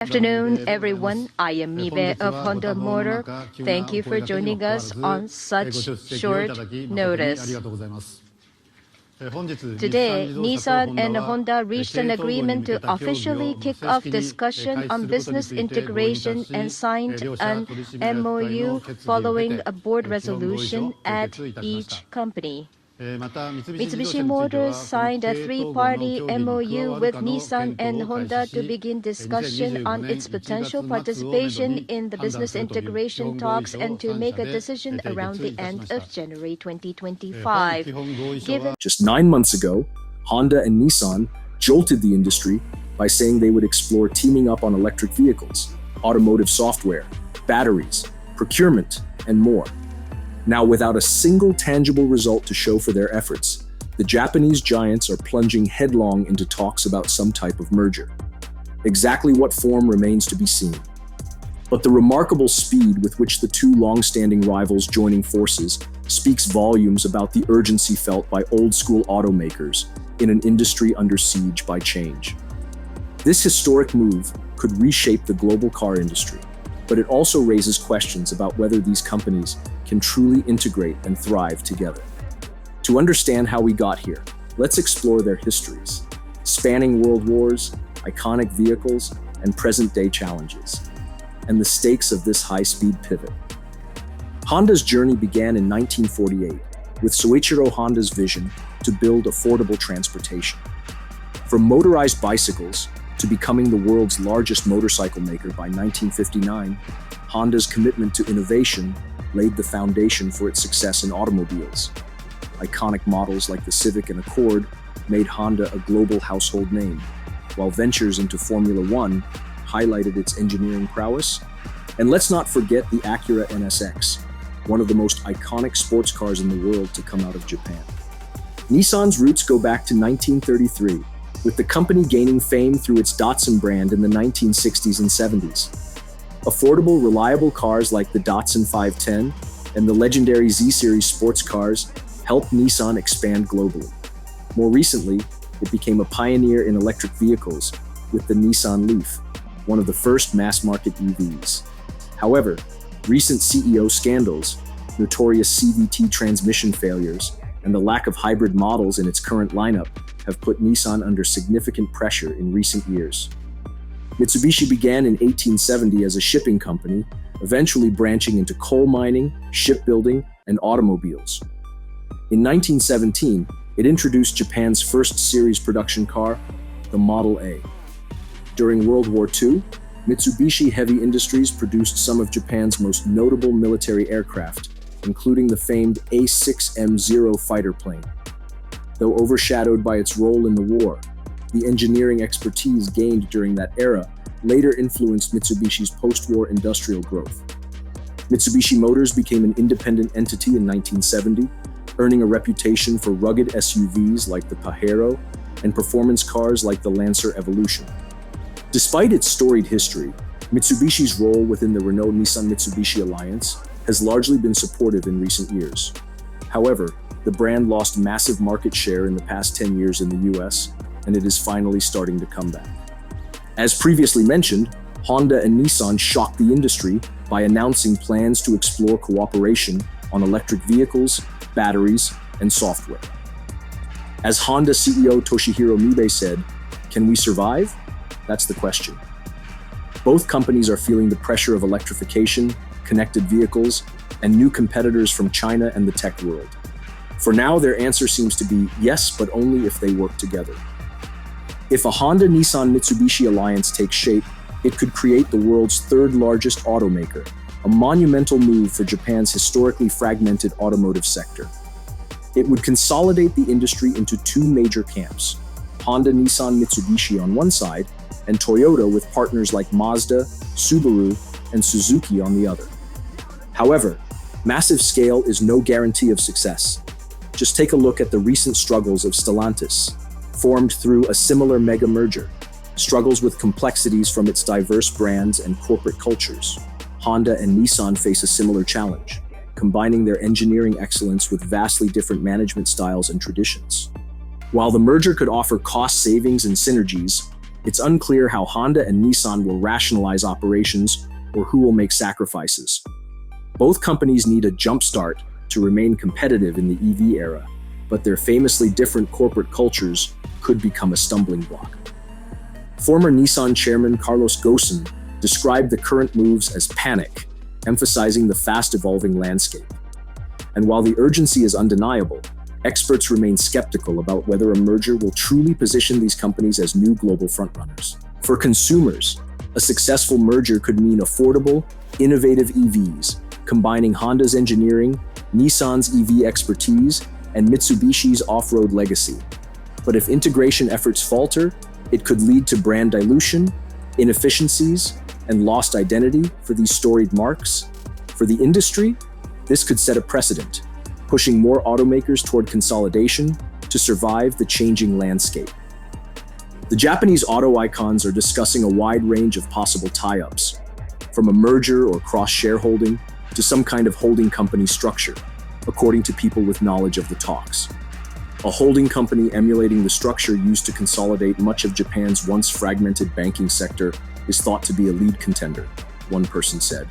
Afternoon, everyone. I am Mibe of Honda Motor. Thank you for joining us on such short notice. Today, Nissan and Honda reached an agreement to officially kick off discussion on business integration and signed an MOU following a board resolution at each company. Mitsubishi Motors signed a three-party MOU with Nissan and Honda to begin discussion on its potential participation in the business integration talks and to make a decision around the end of January 2025. Just 9 months ago, Honda and Nissan jolted the industry by saying they would explore teaming up on electric vehicles, automotive software, batteries, procurement, and more. Now, without a single tangible result to show for their efforts, the Japanese giants are plunging headlong into talks about some type of merger. Exactly what form remains to be seen. But the remarkable speed with which the two long-standing rivals joining forces speaks volumes about the urgency felt by old-school automakers in an industry under siege by change. This historic move could reshape the global car industry, but it also raises questions about whether these companies can truly integrate and thrive together. To understand how we got here, let's explore their histories, spanning world wars, iconic vehicles, and present-day challenges, and the stakes of this high-speed pivot. Honda's journey began in 1948 with Soichiro Honda's vision to build affordable transportation. From motorized bicycles to becoming the world's largest motorcycle maker by 1959, Honda's commitment to innovation laid the foundation for its success in automobiles. Iconic models like the Civic and Accord made Honda a global household name, while ventures into Formula One highlighted its engineering prowess. And let's not forget the Acura NSX, one of the most iconic sports cars in the world to come out of Japan. Nissan's roots go back to 1933, with the company gaining fame through its Datsun brand in the 1960s and 70s. Affordable, reliable cars like the Datsun 510 and the legendary Z-Series sports cars helped Nissan expand globally. More recently, it became a pioneer in electric vehicles with the Nissan Leaf, one of the first mass-market EVs. However, recent CEO scandals, notorious CVT transmission failures, and the lack of hybrid models in its current lineup have put Nissan under significant pressure in recent years. Mitsubishi began in 1870 as a shipping company, eventually branching into coal mining, shipbuilding, and automobiles. In 1917, it introduced Japan's first series production car, the Model A. During World War II, Mitsubishi Heavy Industries produced some of Japan's most notable military aircraft, including the famed A6M0 fighter plane. Though overshadowed by its role in the war, the engineering expertise gained during that era later influenced Mitsubishi's post-war industrial growth. Mitsubishi Motors became an independent entity in 1970, earning a reputation for rugged SUVs like the Pajero and performance cars like the Lancer Evolution. Despite its storied history, Mitsubishi's role within the Renault-Nissan-Mitsubishi alliance has largely been supportive in recent years. However, the brand lost massive market share in the past 10 years in the US, and it is finally starting to come back. As previously mentioned, Honda and Nissan shocked the industry by announcing plans to explore cooperation on electric vehicles, batteries, and software. As Honda CEO Toshihiro Mibe said, "Can we survive?" That's the question. Both companies are feeling the pressure of electrification, connected vehicles, and new competitors from China and the tech world. For now, their answer seems to be yes, but only if they work together. If a Honda-Nissan-Mitsubishi alliance takes shape, it could create the world's third largest automaker, a monumental move for Japan's historically fragmented automotive sector. It would consolidate the industry into two major camps, Honda-Nissan-Mitsubishi on one side, and Toyota with partners like Mazda, Subaru, and Suzuki on the other. However, massive scale is no guarantee of success. Just take a look at the recent struggles of Stellantis, formed through a similar mega merger, struggles with complexities from its diverse brands and corporate cultures. Honda and Nissan face a similar challenge, combining their engineering excellence with vastly different management styles and traditions. While the merger could offer cost savings and synergies, It's unclear how Honda and Nissan will rationalize operations or who will make sacrifices. Both companies need a jump start to remain competitive in the EV era, but their famously different corporate cultures could become a stumbling block. Former Nissan chairman Carlos Ghosn described the current moves as panic, emphasizing the fast-evolving landscape. And while the urgency is undeniable, experts remain skeptical about whether a merger will truly position these companies as new global frontrunners. For consumers, a successful merger could mean affordable, innovative EVs, combining Honda's engineering, Nissan's EV expertise, and Mitsubishi's off-road legacy. But if integration efforts falter, it could lead to brand dilution, inefficiencies, and lost identity for these storied marks. For the industry, this could set a precedent, pushing more automakers toward consolidation to survive the changing landscape. The Japanese auto icons are discussing a wide range of possible tie-ups, from a merger or cross-shareholding to some kind of holding company structure, according to people with knowledge of the talks. A holding company emulating the structure used to consolidate much of Japan's once fragmented banking sector is thought to be a lead contender, one person said.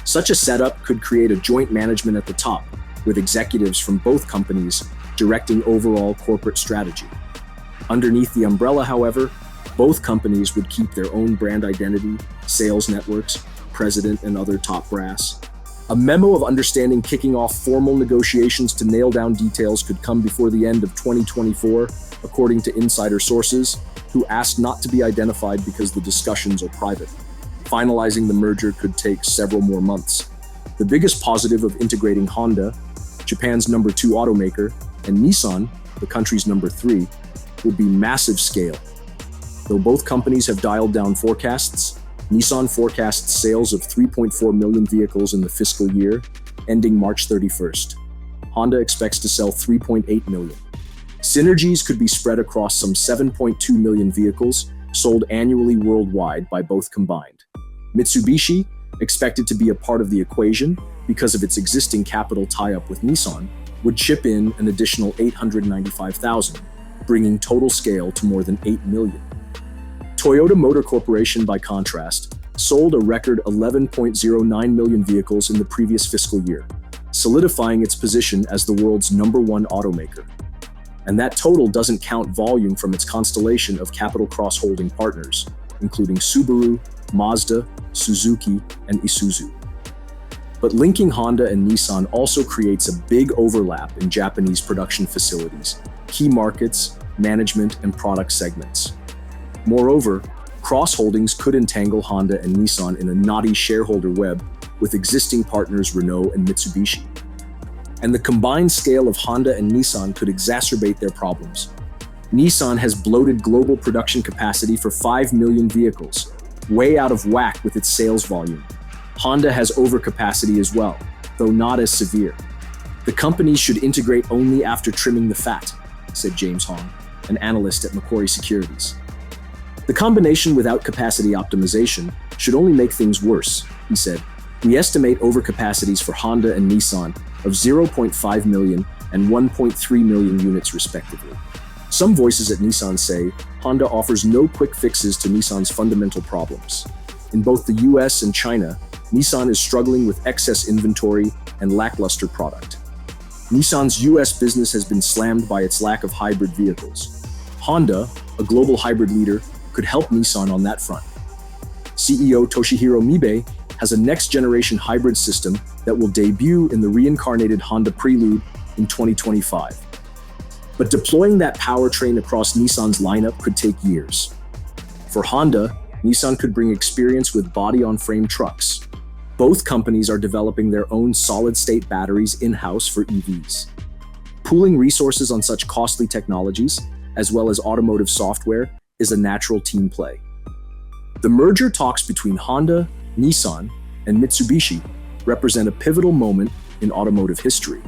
Such a setup could create a joint management at the top, with executives from both companies directing overall corporate strategy. Underneath the umbrella, however, both companies would keep their own brand identity, sales networks, president, and other top brass. A memo of understanding kicking off formal negotiations to nail down details could come before the end of 2024, according to insider sources, who asked not to be identified because the discussions are private. Finalizing the merger could take several more months. The biggest positive of integrating Honda, Japan's number 2 automaker, and Nissan, the country's number 3, would be massive scale. Though both companies have dialed down forecasts, Nissan forecasts sales of 3.4 million vehicles in the fiscal year, ending March 31st. Honda expects to sell 3.8 million. Synergies could be spread across some 7.2 million vehicles sold annually worldwide by both combined. Mitsubishi, expected to be a part of the equation because of its existing capital tie-up with Nissan, would chip in an additional 895,000, bringing total scale to more than 8 million. Toyota Motor Corporation, by contrast, sold a record 11.09 million vehicles in the previous fiscal year, solidifying its position as the world's number 1 automaker. And that total doesn't count volume from its constellation of capital cross-holding partners, including Subaru, Mazda, Suzuki, and Isuzu. But linking Honda and Nissan also creates a big overlap in Japanese production facilities, key markets, management, and product segments. Moreover, cross-holdings could entangle Honda and Nissan in a knotty shareholder web with existing partners Renault and Mitsubishi. And the combined scale of Honda and Nissan could exacerbate their problems. Nissan has bloated global production capacity for 5 million vehicles, way out of whack with its sales volume. Honda has overcapacity as well, though not as severe. The companies should integrate only after trimming the fat, said James Hong, an analyst at Macquarie Securities. The combination without capacity optimization should only make things worse, he said. We estimate overcapacities for Honda and Nissan of 0.5 million and 1.3 million units respectively. Some voices at Nissan say Honda offers no quick fixes to Nissan's fundamental problems. In both the US and China, Nissan is struggling with excess inventory and lackluster product. Nissan's US business has been slammed by its lack of hybrid vehicles. Honda, a global hybrid leader, could help Nissan on that front. CEO Toshihiro Mibe has a next-generation hybrid system that will debut in the reincarnated Honda Prelude in 2025. But deploying that powertrain across Nissan's lineup could take years. For Honda, Nissan could bring experience with body-on-frame trucks. Both companies are developing their own solid-state batteries in-house for EVs. Pooling resources on such costly technologies, as well as automotive software, is a natural team play. The merger talks between Honda, Nissan, and Mitsubishi represent a pivotal moment in automotive history.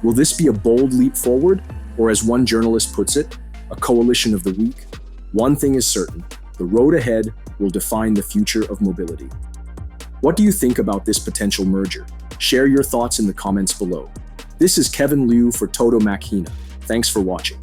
Will this be a bold leap forward, or as one journalist puts it, a coalition of the weak? One thing is certain, the road ahead will define the future of mobility. What do you think about this potential merger? Share your thoughts in the comments below. This is Kevin Liu for Todo Machina. Thanks for watching.